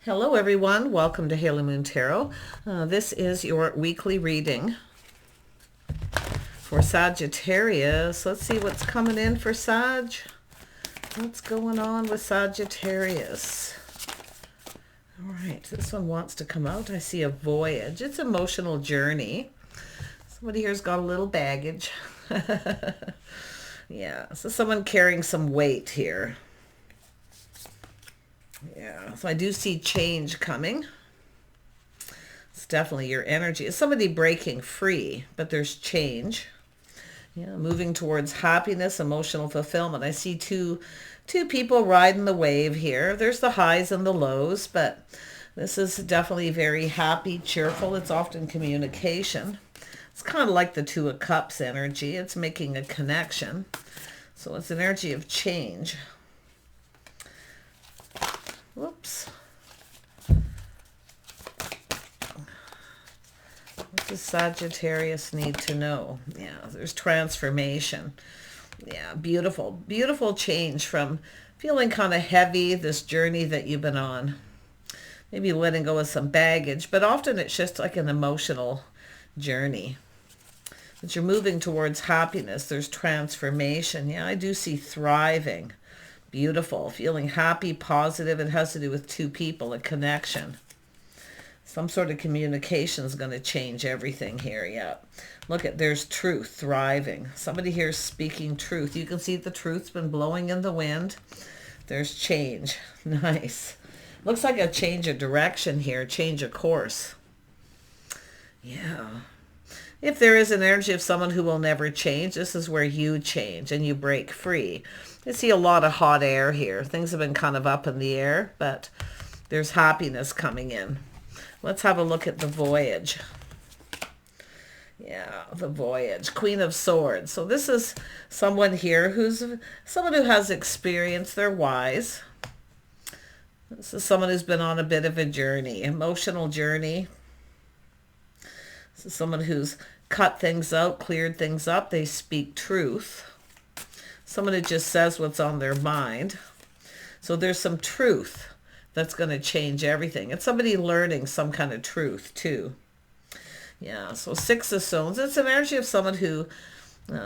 Hello everyone, welcome to Haley Moon Tarot. This is your weekly reading for Sagittarius. Let's see what's coming in for Sag. What's going on with Sagittarius? All right, this one wants to come out. I see a voyage. It's an emotional journey. Somebody here's got a little baggage. Yeah, so someone carrying some weight here. Yeah, so I do see change coming. It's definitely your energy. It's somebody breaking free, but there's change. Yeah, moving towards happiness, emotional fulfillment. I see two people riding the wave here. There's the highs and the lows, but this is definitely very happy, cheerful. It's often communication. It's kind of like the Two of Cups energy. It's making a connection. So it's an energy of change. Whoops. What does Sagittarius need to know? Yeah, there's transformation. Yeah, beautiful, beautiful change from feeling kind of heavy, this journey that you've been on. Maybe letting go of some baggage, but often it's just like an emotional journey. But you're moving towards happiness. There's transformation. Yeah, I do see thriving. Beautiful, feeling happy, positive. It has to do with two people, a connection. Some sort of communication is going to change everything here. Yeah. Look at, there's truth, thriving. Somebody here is speaking truth. You can see the truth's been blowing in the wind. There's change. Nice. Looks like a change of direction here, change of course. Yeah. If there is an energy of someone who will never change, this is where you change and you break free. I see a lot of hot air here. Things have been kind of up in the air, but there's happiness coming in. Let's have a look at the voyage. Yeah, the voyage. Queen of Swords. So this is someone here who's someone who has experience. They're wise. This is someone who's been on a bit of a journey, emotional journey. This is someone who's cut things out, cleared things up. They speak truth. Someone who just says what's on their mind. So there's some truth that's going to change everything. It's somebody learning some kind of truth too. Yeah, so Six of Stones. It's an energy of someone who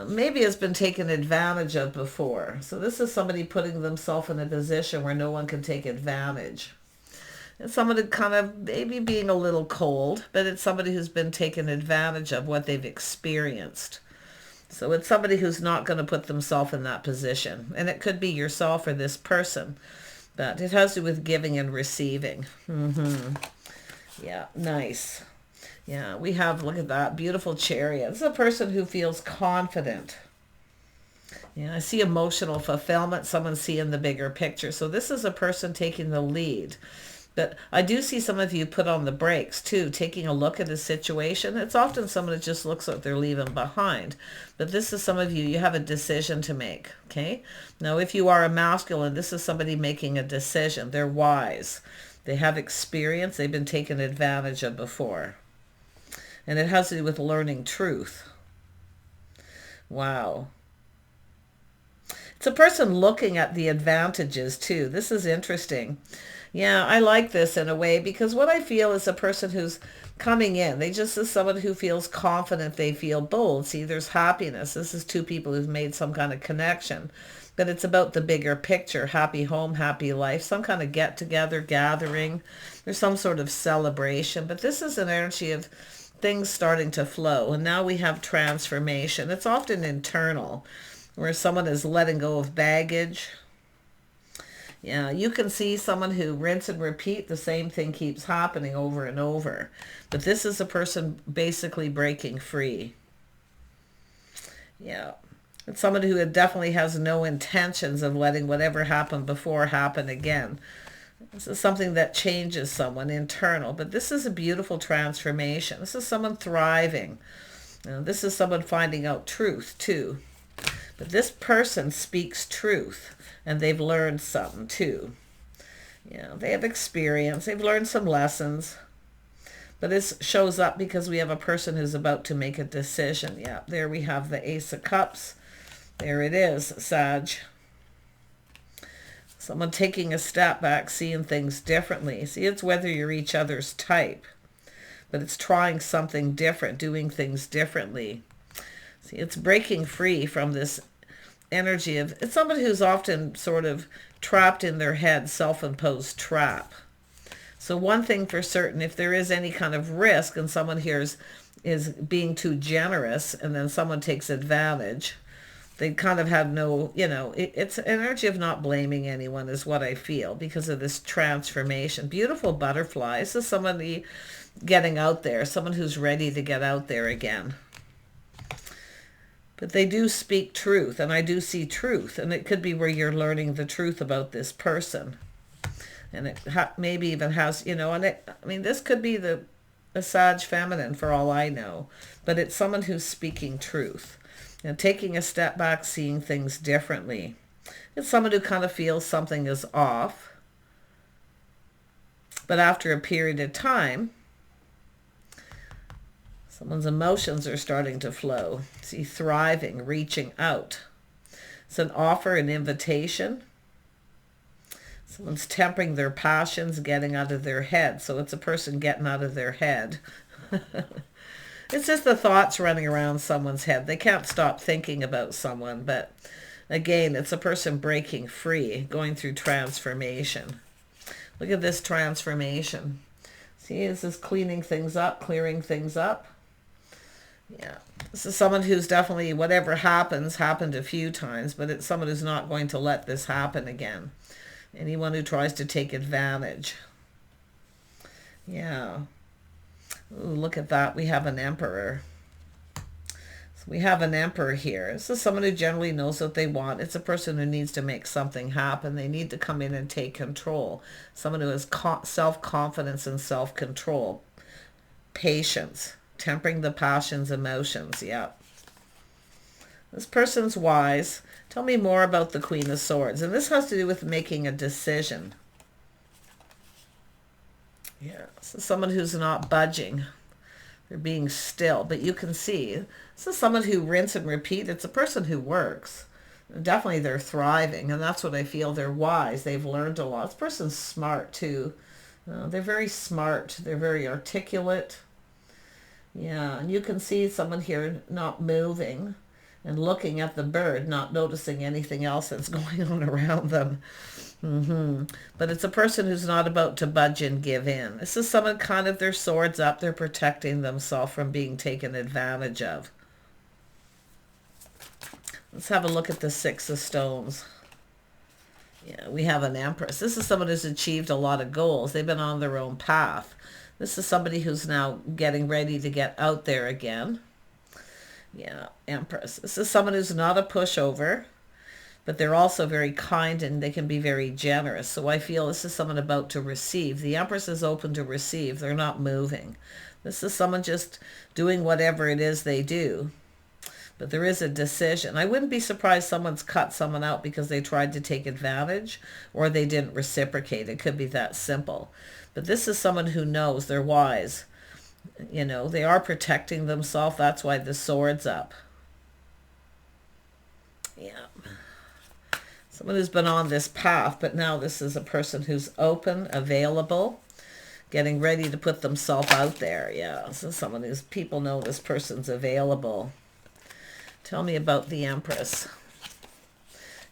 maybe has been taken advantage of before. So this is somebody putting themselves in a position where no one can take advantage. It's somebody kind of maybe being a little cold, but it's somebody who's been taken advantage of what they've experienced. So it's somebody who's not going to put themselves in that position. And it could be yourself or this person. But it has to do with giving and receiving. Yeah, nice. Yeah, we have, look at that, beautiful Chariot. This is a person who feels confident. Yeah, I see emotional fulfillment. Someone seeing the bigger picture. So this is a person taking the lead. But I do see some of you put on the brakes too, taking a look at a situation. It's often someone that just looks like they're leaving behind. But this is some of you have a decision to make, okay? Now, if you are a masculine, this is somebody making a decision. They're wise. They have experience. They've been taken advantage of before. And it has to do with learning truth. Wow. It's a person looking at the advantages too. This is interesting. Yeah, I like this in a way because what I feel is a person who's coming in. They just is someone who feels confident. They feel bold. See, there's happiness. This is two people who've made some kind of connection. But it's about the bigger picture. Happy home, happy life. Some kind of get-together, gathering. There's some sort of celebration. But this is an energy of things starting to flow. And now we have transformation. It's often internal, where someone is letting go of baggage. Yeah, you can see someone who rinse and repeat, the same thing keeps happening over and over. But this is a person basically breaking free. Yeah, it's someone who definitely has no intentions of letting whatever happened before happen again. This is something that changes someone internal, but this is a beautiful transformation. This is someone thriving. This is someone finding out truth too. But this person speaks truth. And they've learned something too. Yeah, they have experience. They've learned some lessons. But this shows up because we have a person who's about to make a decision. Yeah, there we have the Ace of Cups. There it is, Sag. Someone taking a step back, seeing things differently. See, it's whether you're each other's type, but it's trying something different, doing things differently. See, it's breaking free from this energy of, it's somebody who's often sort of trapped in their head, self-imposed trap. So one thing for certain, if there is any kind of risk and someone here is being too generous and then someone takes advantage, they kind of have no, it's an energy of not blaming anyone is what I feel because of this transformation. Beautiful butterflies. This is somebody getting out there, someone who's ready to get out there again. But they do speak truth, and I do see truth, and it could be where you're learning the truth about this person. And it maybe even has, this could be a Sag feminine for all I know, but it's someone who's speaking truth and taking a step back, seeing things differently. It's someone who kind of feels something is off, but after a period of time, someone's emotions are starting to flow. See, thriving, reaching out. It's an offer, an invitation. Someone's tempering their passions, getting out of their head. So it's a person getting out of their head. It's just the thoughts running around someone's head. They can't stop thinking about someone. But again, it's a person breaking free, going through transformation. Look at this transformation. See, this is cleaning things up, clearing things up. Yeah, this is someone who's definitely, whatever happens, happened a few times, but it's someone who's not going to let this happen again. Anyone who tries to take advantage. Yeah. Ooh, look at that. We have an emperor. So we have an emperor here. This is someone who generally knows what they want. It's a person who needs to make something happen. They need to come in and take control. Someone who has self-confidence and self-control. Patience. Tempering the passions, emotions. Yeah. This person's wise. Tell me more about the Queen of Swords. And this has to do with making a decision. Yeah. So someone who's not budging. They're being still. But you can see, this is someone who rinse and repeat. It's a person who works. Definitely they're thriving. And that's what I feel. They're wise. They've learned a lot. This person's smart too. They're very smart. They're very articulate. Yeah. And you can see someone here not moving and looking at the bird, not noticing anything else that's going on around them. But it's a person who's not about to budge and give in. This is someone kind of their swords up. They're protecting themselves from being taken advantage of. Let's have a look at the Six of Stones. Yeah, we have an Empress. This is someone who's achieved a lot of goals. They've been on their own path. This is somebody who's now getting ready to get out there again. Yeah, Empress. This is someone who's not a pushover, but they're also very kind and they can be very generous. So I feel this is someone about to receive. The Empress is open to receive. They're not moving. This is someone just doing whatever it is they do. But there is a decision. I wouldn't be surprised someone's cut someone out because they tried to take advantage or they didn't reciprocate. It could be that simple. But this is someone who knows. They're wise. You know, they are protecting themselves. That's why the sword's up. Yeah. Someone who's been on this path, but now this is a person who's open, available, getting ready to put themselves out there. Yeah, this is someone who's, people know this person's available. Tell me about the Empress.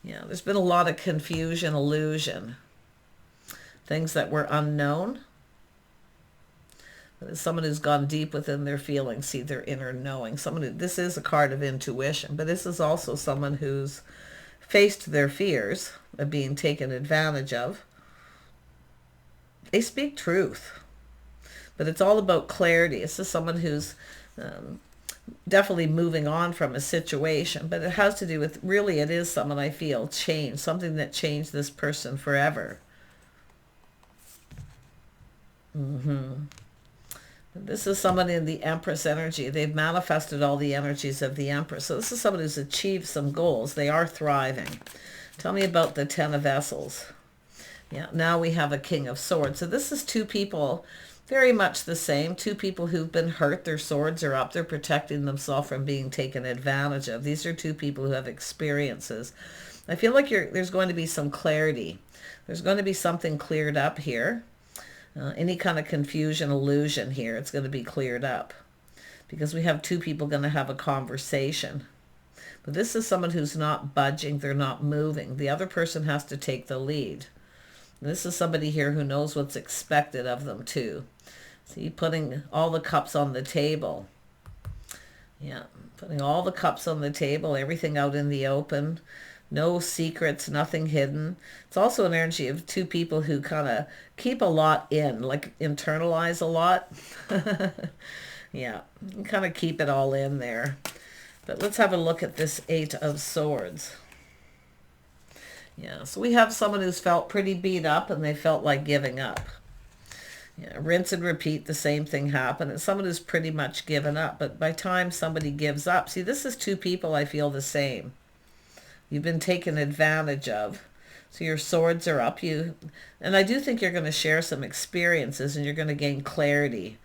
Yeah, there's been a lot of confusion, illusion, things that were unknown. But it's someone who's gone deep within their feelings, see their inner knowing. Someone who, this is a card of intuition, but this is also someone who's faced their fears of being taken advantage of. They speak truth, but it's all about clarity. This is someone who's definitely moving on from a situation, but it has to do with, really it is someone I feel changed, something that changed this person forever. This is someone in the Empress energy. They've manifested all the energies of the Empress. So this is someone who's achieved some goals. They are thriving. Tell me about the Ten of Vessels. Yeah, now we have a King of Swords. So this is two people very much the same. Two people who've been hurt. Their swords are up. They're protecting themselves from being taken advantage of. These are two people who have experiences I feel like there's going to be some clarity. There's going to be something cleared up here. Any kind of confusion, illusion here, it's going to be cleared up. Because we have two people going to have a conversation. But this is someone who's not budging. They're not moving. The other person has to take the lead. This is somebody here who knows what's expected of them too. See, putting all the cups on the table. Yeah, putting all the cups on the table, everything out in the open. No secrets, nothing hidden. It's also an energy of two people who kind of keep a lot in, like internalize a lot. Yeah, kind of keep it all in there. But let's have a look at this Eight of Swords. Yeah, so we have someone who's felt pretty beat up and they felt like giving up. Yeah, rinse and repeat, the same thing happened. It's someone who's pretty much given up. But by time somebody gives up, see, this is two people I feel the same. You've been taken advantage of. So your swords are up. And I do think you're going to share some experiences and you're going to gain clarity.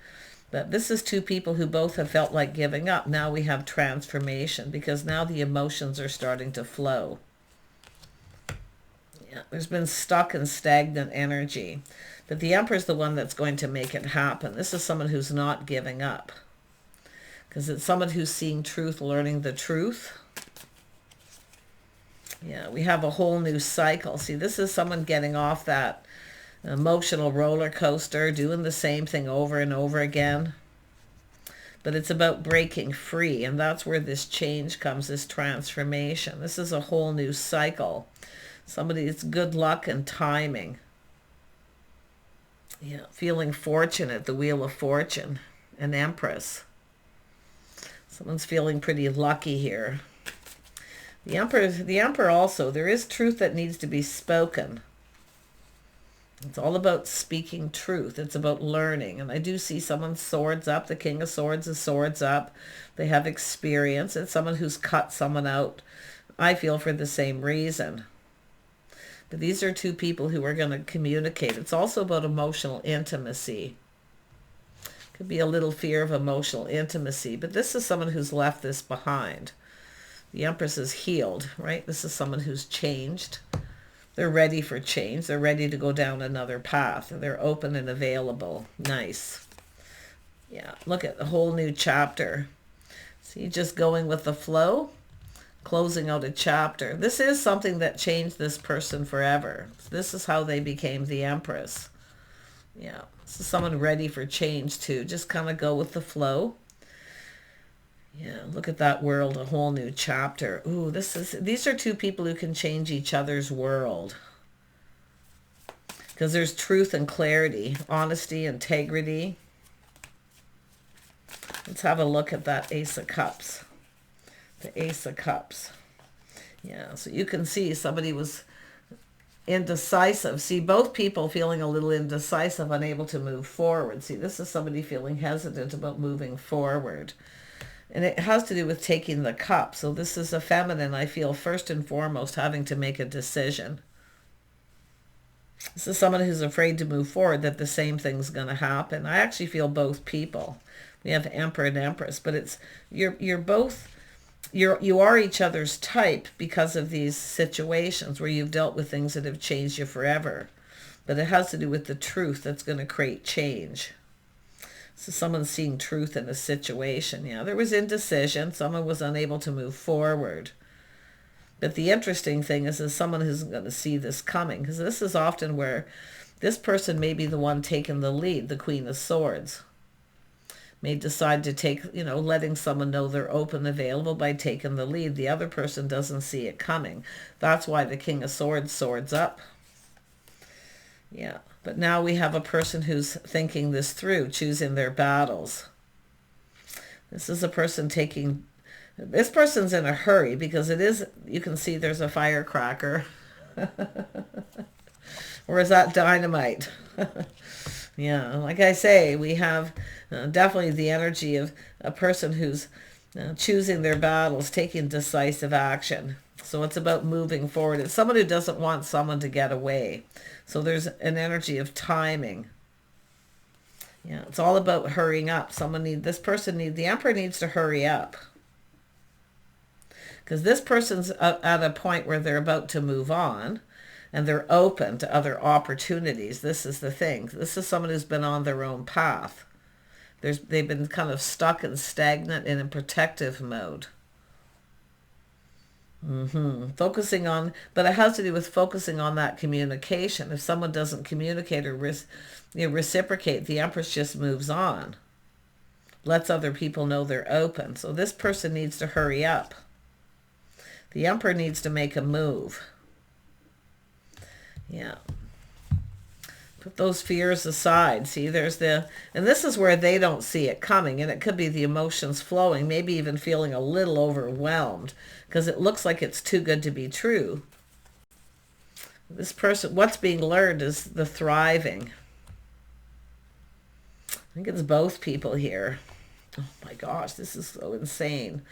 But this is two people who both have felt like giving up. Now we have transformation because now the emotions are starting to flow. Yeah, there's been stuck and stagnant energy. But the Emperor is the one that's going to make it happen. This is someone who's not giving up. Because it's someone who's seeing truth, learning the truth. Yeah, we have a whole new cycle. See, this is someone getting off that emotional roller coaster, doing the same thing over and over again. But it's about breaking free, and that's where this change comes, this transformation. This is a whole new cycle. It's good luck and timing. Yeah, feeling fortunate, the Wheel of Fortune, an Empress. Someone's feeling pretty lucky here. The Emperor also, there is truth that needs to be spoken. It's all about speaking truth. It's about learning. And I do see someone's swords up. The King of Swords is swords up. They have experience. It's someone who's cut someone out, I feel, for the same reason. But these are two people who are going to communicate. It's also about emotional intimacy. Could be a little fear of emotional intimacy. But this is someone who's left this behind. The Empress is healed, right? This is someone who's changed. They're ready for change. They're ready to go down another path. They're open and available. Nice. Yeah, look at the whole new chapter. See, just going with the flow, closing out a chapter. This is something that changed this person forever. This is how they became the Empress. Yeah, this is someone ready for change too. Just kind of go with the flow. Yeah, look at that world, a whole new chapter. Ooh, these are two people who can change each other's world. Because there's truth and clarity, honesty, integrity. Let's have a look at that Ace of Cups. The Ace of Cups. Yeah, so you can see somebody was indecisive. See, both people feeling a little indecisive, unable to move forward. See, this is somebody feeling hesitant about moving forward. And it has to do with taking the cup. So this is a feminine, I feel, first and foremost, having to make a decision. This is someone who's afraid to move forward, that the same thing's going to happen. I actually feel both people. We have Emperor and Empress, but it's you are each other's type because of these situations where you've dealt with things that have changed you forever. But it has to do with the truth that's going to create change. So someone's seeing truth in a situation. Yeah, there was indecision. Someone was unable to move forward. But the interesting thing is someone who's going to see this coming, because this is often where this person may be the one taking the lead, the Queen of Swords. May decide to take, letting someone know they're open, available by taking the lead. The other person doesn't see it coming. That's why the King of Swords, swords up. Yeah. But now we have a person who's thinking this through, choosing their battles. This is a person this person's in a hurry because you can see there's a firecracker. Or is that dynamite? Yeah, like I say, we have definitely the energy of a person who's choosing their battles, taking decisive action. So it's about moving forward. It's someone who doesn't want someone to get away. So there's an energy of timing. Yeah, it's all about hurrying up. The Emperor needs to hurry up. Because this person's at a point where they're about to move on and they're open to other opportunities. This is the thing. This is someone who's been on their own path. They've been kind of stuck and stagnant and in protective mode. Focusing on, but it has to do with focusing on that communication. If someone doesn't communicate or reciprocate, the Empress just moves on. Lets other people know they're open. So this person needs to hurry up. The Emperor needs to make a move. Yeah. Put those fears aside. See, there's and this is where they don't see it coming, and it could be the emotions flowing, maybe even feeling a little overwhelmed, because it looks like it's too good to be true. This person, what's being learned is the thriving. I think it's both people here. Oh my gosh, this is so insane.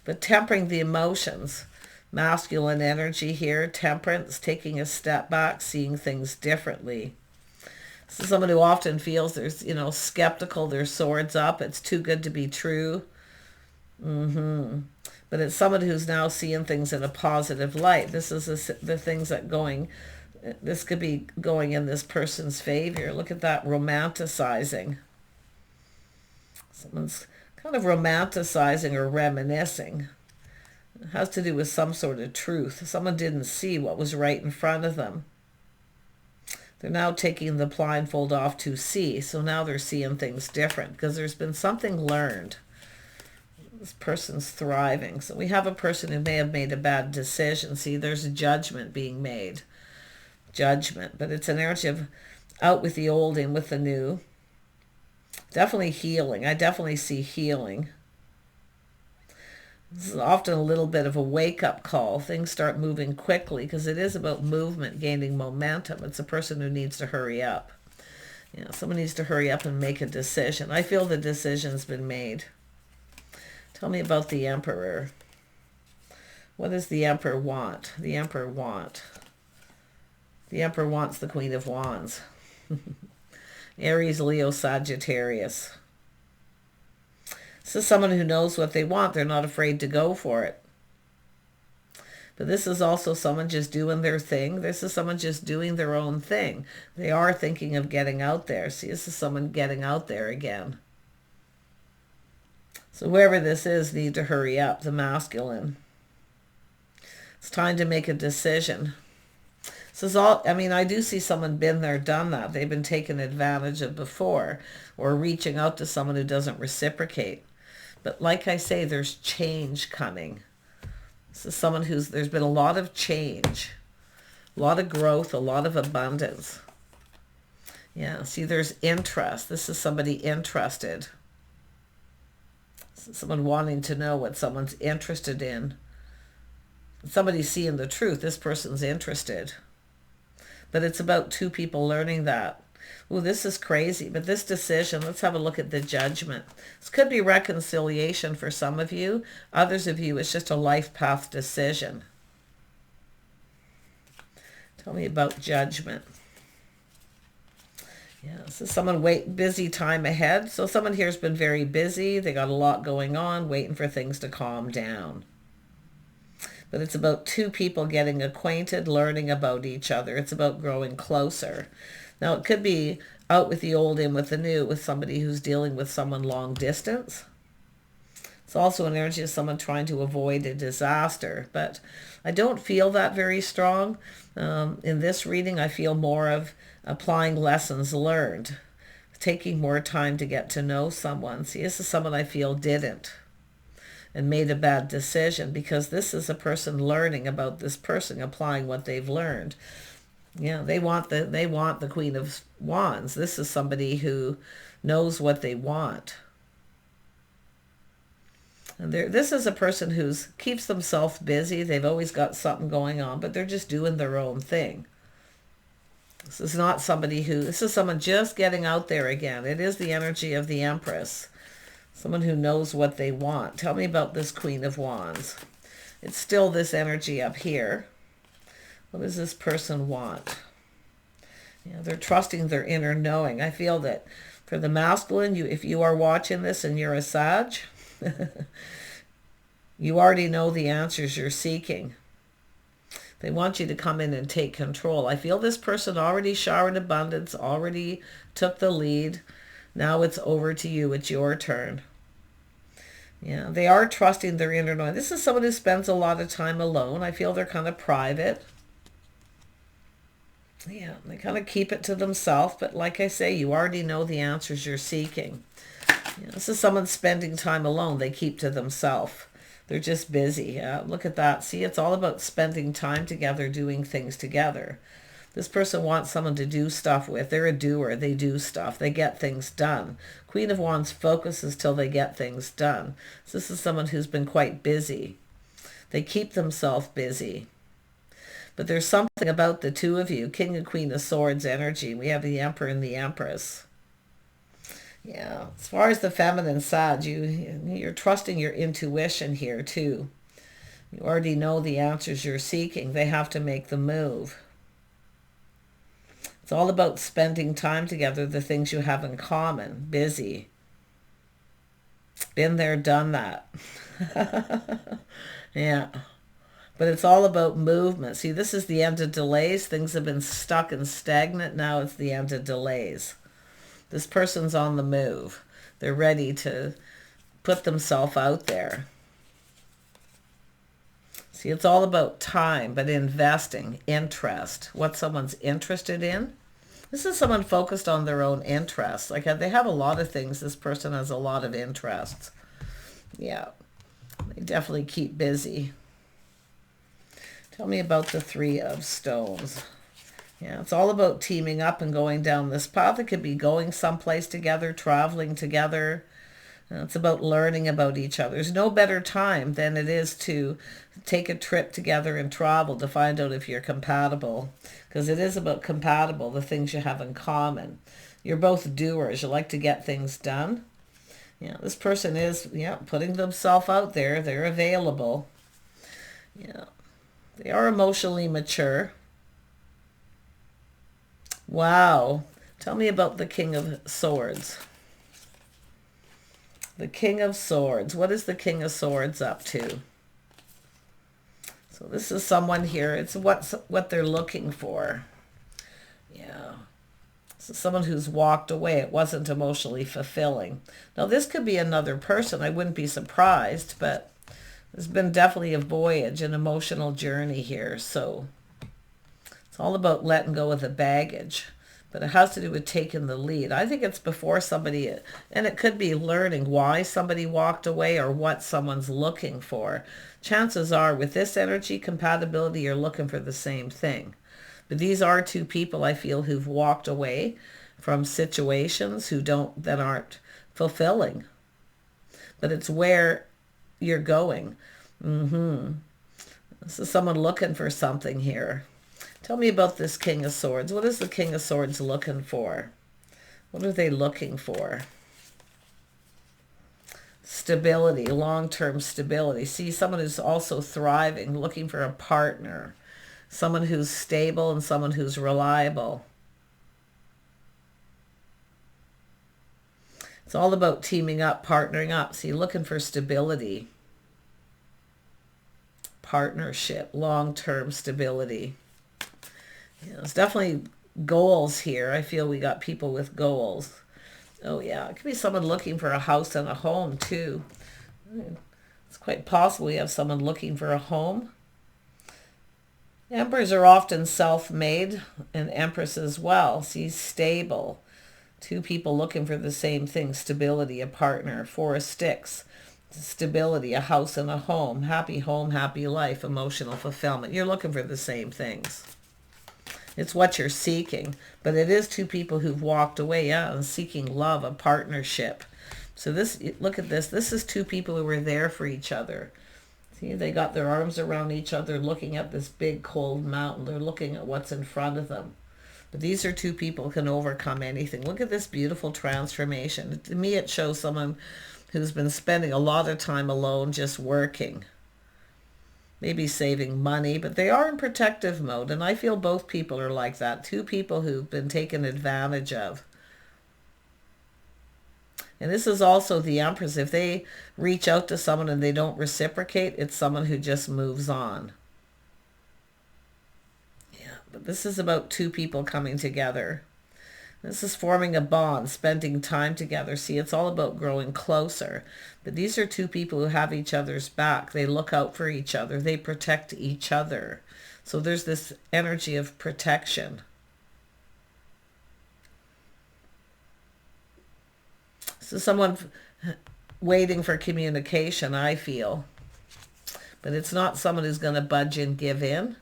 But tempering the emotions. Masculine energy here, temperance, taking a step back, seeing things differently. This is someone who often feels there's, skeptical, their swords up, it's too good to be true. But it's someone who's now seeing things in a positive light. This is the things that this could be going in this person's favor. Look at that, romanticizing. Someone's kind of romanticizing or reminiscing. It has to do with some sort of truth. Someone didn't see what was right in front of them. They're now taking the blindfold off to see. So now they're seeing things different because there's been something learned. This person's thriving. So we have a person who may have made a bad decision. See, there's a judgment being made. Judgment. But it's an energy of out with the old, in with the new. Definitely healing. I definitely see healing. This is often a little bit of a wake-up call. Things start moving quickly because it is about movement, gaining momentum. It's a person who needs to hurry up. Someone needs to hurry up and make a decision. I feel the decision's been made. Tell me about the Emperor. What does the Emperor want? The Emperor want. The Emperor wants the Queen of Wands. Aries, Leo, Sagittarius. This is someone who knows what they want. They're not afraid to go for it. But this is also someone just doing their thing. This is someone just doing their own thing. They are thinking of getting out there. See, this is someone getting out there again. So whoever this is need to hurry up, the masculine. It's time to make a decision. This is all, I do see someone been there, done that. They've been taken advantage of before, or reaching out to someone who doesn't reciprocate. But like I say, there's change coming. This is someone there's been a lot of change, a lot of growth, a lot of abundance. Yeah, see, there's interest. This is somebody interested. This is someone wanting to know what someone's interested in. Somebody's seeing the truth. This person's interested. But it's about two people learning that. Oh, this is crazy. But this decision, let's have a look at the judgment. This could be reconciliation for some of you. Others of you, it's just a life path decision. Tell me about judgment. Yeah, so someone busy time ahead. So someone here has been very busy. They got a lot going on, waiting for things to calm down. But it's about two people getting acquainted, learning about each other. It's about growing closer. Now, it could be out with the old, in with the new, with somebody who's dealing with someone long distance. It's also an energy of someone trying to avoid a disaster. But I don't feel that very strong. In this reading, I feel more of applying lessons learned, taking more time to get to know someone. See, this is someone I feel didn't and made a bad decision, because this is a person learning about this person, applying what they've learned. Yeah, they want the Queen of Wands. This is somebody who knows what they want. And this is a person who keeps themselves busy. They've always got something going on, but they're just doing their own thing. This is not somebody this is someone just getting out there again. It is the energy of the Empress. Someone who knows what they want. Tell me about this Queen of Wands. It's still this energy up here. What does this person want? Yeah, they're trusting their inner knowing. I feel that for the masculine, if you are watching this and you're a Sag, You already know the answers you're seeking. They want you to come in and take control. I feel this person already showered abundance, already took the lead. Now it's over to you. It's your turn. Yeah, they are trusting their inner knowing. This is someone who spends a lot of time alone. I feel they're kind of private. Yeah, they kind of keep it to themselves. But like I say, you already know the answers you're seeking. Yeah, this is someone spending time alone. They keep to themselves. They're just busy. Yeah, look at that. See, it's all about spending time together, doing things together. This person wants someone to do stuff with. They're a doer. They do stuff. They get things done. Queen of Wands focuses till they get things done. So this is someone who's been quite busy. They keep themselves busy. But there's something about the two of you, King and Queen of Swords energy. We have the Emperor and the Empress. Yeah, as far as the feminine side, you're trusting your intuition here too. You already know the answers you're seeking. They have to make the move. It's all about spending time together, the things you have in common. Busy. Been there, done that. Yeah. But it's all about movement. See, this is the end of delays. Things have been stuck and stagnant. Now it's the end of delays. This person's on the move. They're ready to put themselves out there. See, it's all about time, but investing, interest, what someone's interested in. This is someone focused on their own interests. Like they have a lot of things. This person has a lot of interests. Yeah, they definitely keep busy. Tell me about the Three of Stones. Yeah, it's all about teaming up and going down this path. It could be going someplace together, traveling together. It's about learning about each other. There's no better time than it is to take a trip together and travel to find out if you're compatible. Because it is about compatible, the things you have in common. You're both doers. You like to get things done. Yeah, this person is, putting themselves out there. They're available. Yeah, they are emotionally mature. Wow. Tell me about the King of Swords. The King of Swords. What is the King of Swords up to? So this is someone here. It's what they're looking for. Yeah. This is someone who's walked away. It wasn't emotionally fulfilling. Now this could be another person. I wouldn't be surprised, but there's been definitely a voyage, an emotional journey here. So it's all about letting go of the baggage. But it has to do with taking the lead. I think it's before somebody, and it could be learning why somebody walked away or what someone's looking for. Chances are with this energy compatibility, you're looking for the same thing. But these are two people I feel who've walked away from situations that aren't fulfilling. But it's where you're going. This is someone looking for something here. Tell me about this King of Swords. What is the King of Swords looking for? What are they looking for? Stability, long-term stability. See, someone who's also thriving, looking for a partner. Someone who's stable and someone who's reliable. It's all about teaming up, partnering up. See, looking for stability. Partnership, long-term stability. Yeah, there's definitely goals here. I feel we got people with goals. Oh yeah, it could be someone looking for a house and a home too. It's quite possible we have someone looking for a home. Emperors are often self-made, and Empress as well. See, stable. Two people looking for the same thing, stability, a partner. Four of Sticks. Stability, a house and a home. Happy home, happy life, emotional fulfillment. You're looking for the same things. It's what you're seeking. But it is two people who've walked away, and seeking love, a partnership. So look at this. This is two people who were there for each other. See, they got their arms around each other, looking at this big cold mountain. They're looking at what's in front of them. But these are two people who can overcome anything. Look at this beautiful transformation. To me, it shows someone who's been spending a lot of time alone, just working. Maybe saving money, but they are in protective mode. And I feel both people are like that. Two people who've been taken advantage of. And this is also the Empress. If they reach out to someone and they don't reciprocate, it's someone who just moves on. Yeah, but this is about two people coming together. This is forming a bond, spending time together. See, it's all about growing closer. But these are two people who have each other's back. They look out for each other. They protect each other. So there's this energy of protection. So someone waiting for communication, I feel. But it's not someone who's going to budge and give in.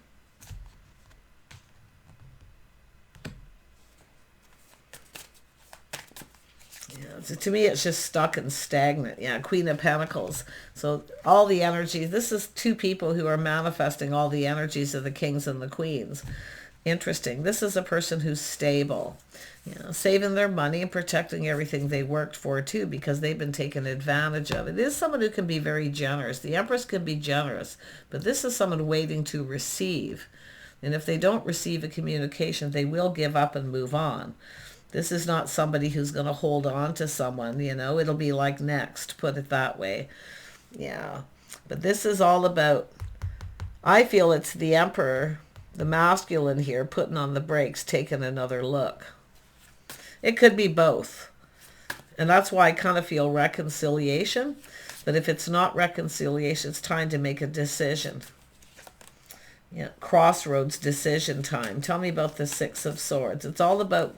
So to me, it's just stuck and stagnant. Yeah, Queen of Pentacles. So all the energy, this is two people who are manifesting all the energies of the kings and the queens. Interesting. This is a person who's stable, saving their money and protecting everything they worked for too, because they've been taken advantage of. It is someone who can be very generous. The Empress can be generous, but this is someone waiting to receive. And if they don't receive a communication, they will give up and move on. This is not somebody who's going to hold on to someone, it'll be like next, put it that way. Yeah. But this is all about, I feel it's the Emperor, the masculine here, putting on the brakes, taking another look. It could be both. And that's why I kind of feel reconciliation. But if it's not reconciliation, it's time to make a decision. Yeah, crossroads, decision time. Tell me about the Six of Swords. It's all about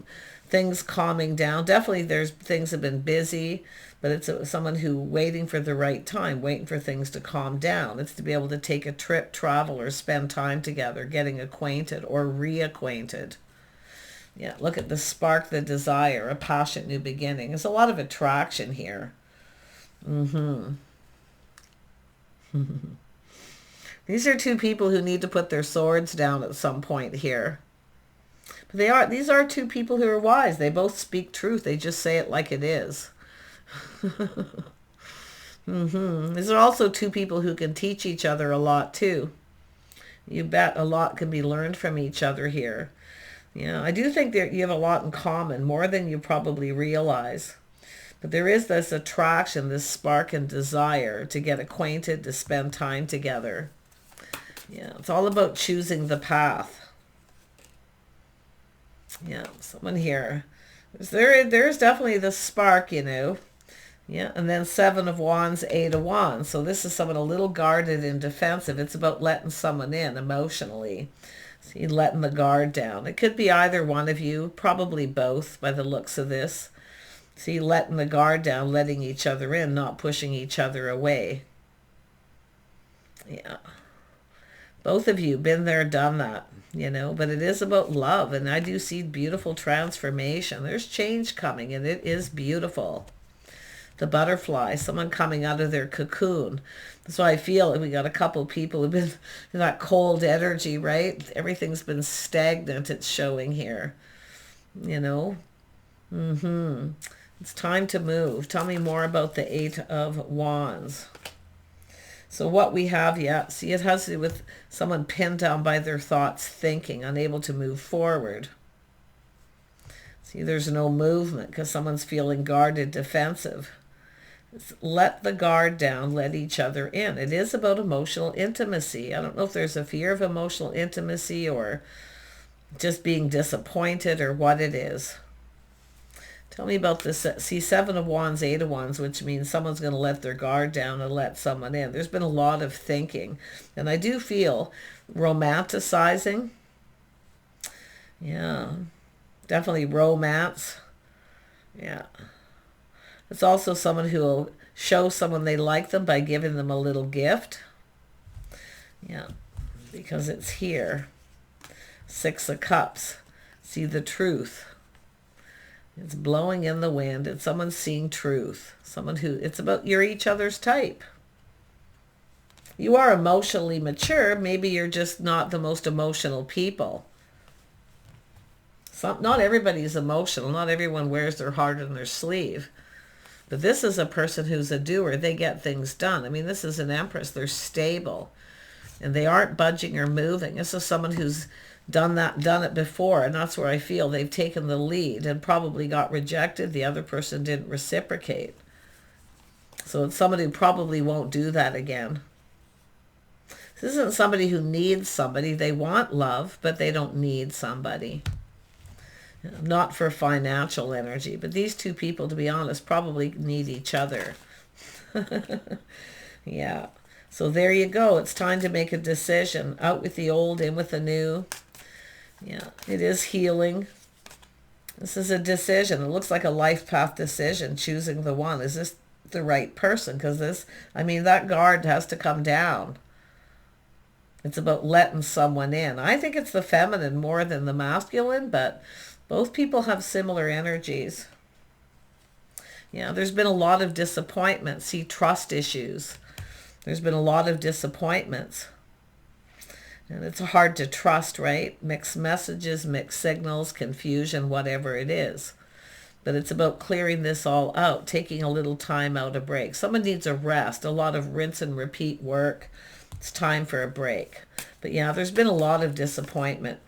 things calming down. Definitely things have been busy, but it's someone who waiting for the right time, waiting for things to calm down. It's to be able to take a trip, travel, or spend time together, getting acquainted or reacquainted. Yeah, look at the spark, the desire, a passionate new beginning. There's a lot of attraction here. These are two people who need to put their swords down at some point here. But these are two people who are wise. They both speak truth. They just say it like it is. These are also two people who can teach each other a lot too. You bet a lot can be learned from each other here. Yeah, I do think that you have a lot in common, more than you probably realize. But there is this attraction, this spark and desire to get acquainted, to spend time together. Yeah, it's all about choosing the path. Yeah, someone here. There's definitely the spark, Yeah, and then Seven of Wands, Eight of Wands. So this is someone a little guarded and defensive. It's about letting someone in emotionally. See, letting the guard down. It could be either one of you, probably both by the looks of this. See, letting the guard down, letting each other in, not pushing each other away. Yeah. Both of you been there, done that. But it is about love, and I do see beautiful transformation. There's change coming, and it is beautiful. The butterfly, someone coming out of their cocoon. That's why I feel we got a couple people who've been in that cold energy, right? Everything's been stagnant, it's showing here. It's time to move. Tell me more about the Eight of Wands. So what we have, see, it has to do with someone pinned down by their thoughts, thinking, unable to move forward. See, there's no movement because someone's feeling guarded, defensive. Let the guard down, let each other in. It is about emotional intimacy. I don't know if there's a fear of emotional intimacy or just being disappointed or what it is. Tell me about this. See, Seven of Wands, Eight of Wands, which means someone's going to let their guard down and let someone in. There's been a lot of thinking. And I do feel romanticizing. Yeah. Definitely romance. Yeah. It's also someone who will show someone they like them by giving them a little gift. Yeah. Because it's here. Six of Cups. See the truth. It's blowing in the wind. It's someone seeing truth. Someone who, it's about you're each other's type. You are emotionally mature. Maybe you're just not the most emotional people. Not everybody is emotional. Not everyone wears their heart on their sleeve. But this is a person who's a doer. They get things done. I mean, this is an Empress. They're stable. And they aren't budging or moving. This is someone who's done it before, and that's where I feel they've taken the lead and probably got rejected. The other person didn't reciprocate. So it's somebody who probably won't do that again. This isn't somebody who needs somebody. They want love, but they don't need somebody. Not for financial energy, but these two people, to be honest, probably need each other. Yeah. So there you go. It's time to make a decision. Out with the old, in with the new. Yeah, it is healing. This is a decision. It looks like a life path decision, choosing the one. Is this the right person? Because this, I mean, that guard has to come down. It's about letting someone in. I think it's the feminine more than the masculine, but both people have similar energies. Yeah, there's been a lot of disappointment. See, trust issues. There's been a lot of disappointments. And it's hard to trust, right? Mixed messages, mixed signals, confusion, whatever it is. But it's about clearing this all out, taking a little time out, a break. Someone needs a rest, a lot of rinse and repeat work. It's time for a break. But yeah, there's been a lot of disappointment.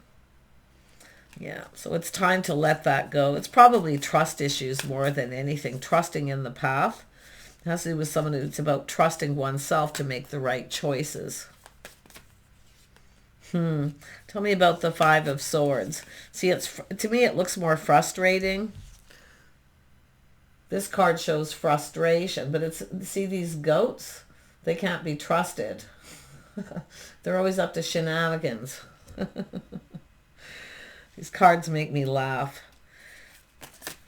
Yeah, so it's time to let that go. It's probably trust issues more than anything. Trusting in the path. It has to do with someone who's about trusting oneself to make the right choices. Tell me about the Five of Swords. See, to me, it looks more frustrating. This card shows frustration, but see these goats? They can't be trusted. They're always up to shenanigans. These cards make me laugh.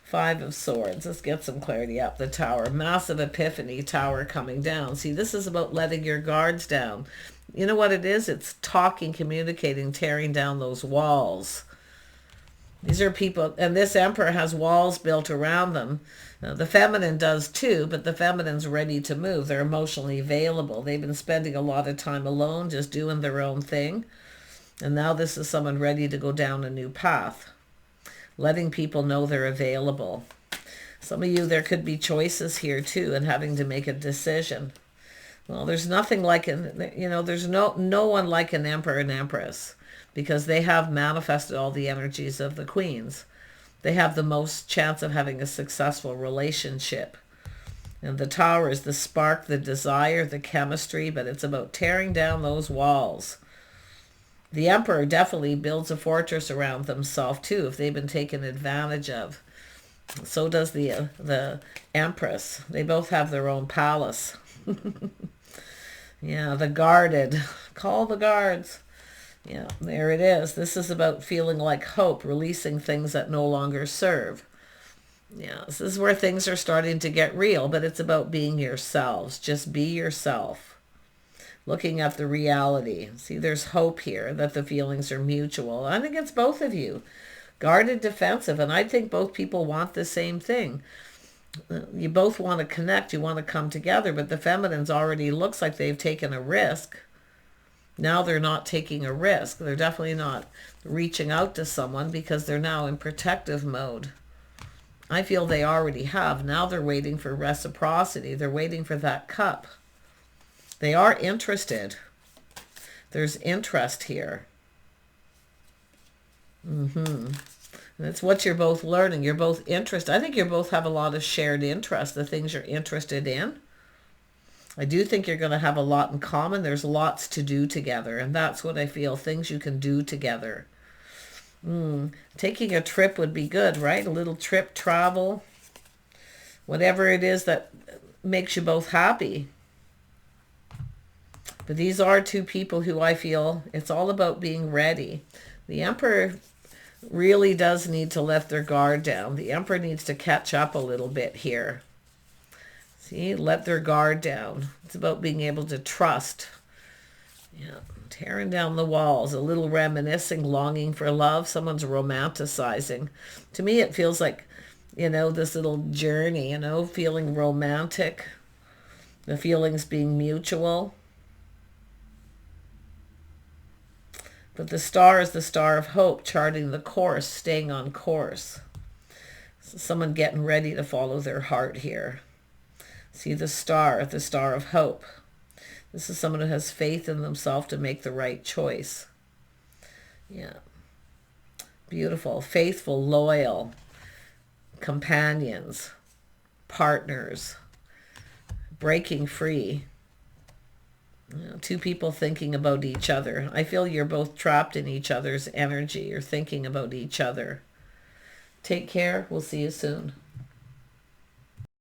Five of Swords. Let's get some clarity up. The Tower. Massive Epiphany. Tower coming down. See, this is about letting your guards down. You know what it is? It's talking, communicating, tearing down those walls. These are people, and this Emperor has walls built around them. Now, the feminine does too, but the feminine's ready to move. They're emotionally available. They've been spending a lot of time alone, just doing their own thing. And now this is someone ready to go down a new path. Letting people know they're available. Some of you, there could be choices here too, and having to make a decision. Well, there's nothing like there's no one like an Emperor and Empress, because they have manifested all the energies of the queens. They have the most chance of having a successful relationship. And the Tower is the spark, the desire, the chemistry, but it's about tearing down those walls. The Emperor definitely builds a fortress around themselves too, if they've been taken advantage of. So does the Empress. They both have their own palace. Yeah, the guarded. Call the guards. Yeah, there it is. This is about feeling like hope, releasing things that no longer serve. Yeah, this is where things are starting to get real, but it's about being yourselves. Just be yourself. Looking at the reality. See, there's hope here that the feelings are mutual. I think it's both of you. Guarded, defensive, and I think both people want the same thing. You both want to connect, you want to come together, but the feminine's already looks like they've taken a risk. Now they're not taking a risk. They're definitely not reaching out to someone because they're now in protective mode. I feel they already have. Now they're waiting for reciprocity. They're waiting for that cup. They are interested. There's interest here. And it's what you're both learning. You're both interested. I think you both have a lot of shared interest, the things you're interested in. I do think you're going to have a lot in common. There's lots to do together, and that's what I feel, things you can do together. Taking a trip would be good, right? A little trip, travel, whatever it is that makes you both happy. But these are two people who I feel it's all about being ready. The Emperor really does need to let their guard down. The Emperor needs to catch up a little bit here. See, let their guard down. It's about being able to trust. Yeah, tearing down the walls, a little reminiscing, longing for love. Someone's romanticizing. To me, it feels like, this little journey, feeling romantic. The feelings being mutual. But the star is the star of hope, charting the course, staying on course. So someone getting ready to follow their heart here. See the star of hope. This is someone who has faith in themselves to make the right choice. Yeah. Beautiful, faithful, loyal, companions, partners, breaking free. Two people thinking about each other. I feel you're both trapped in each other's energy. You're thinking about each other. Take care. We'll see you soon.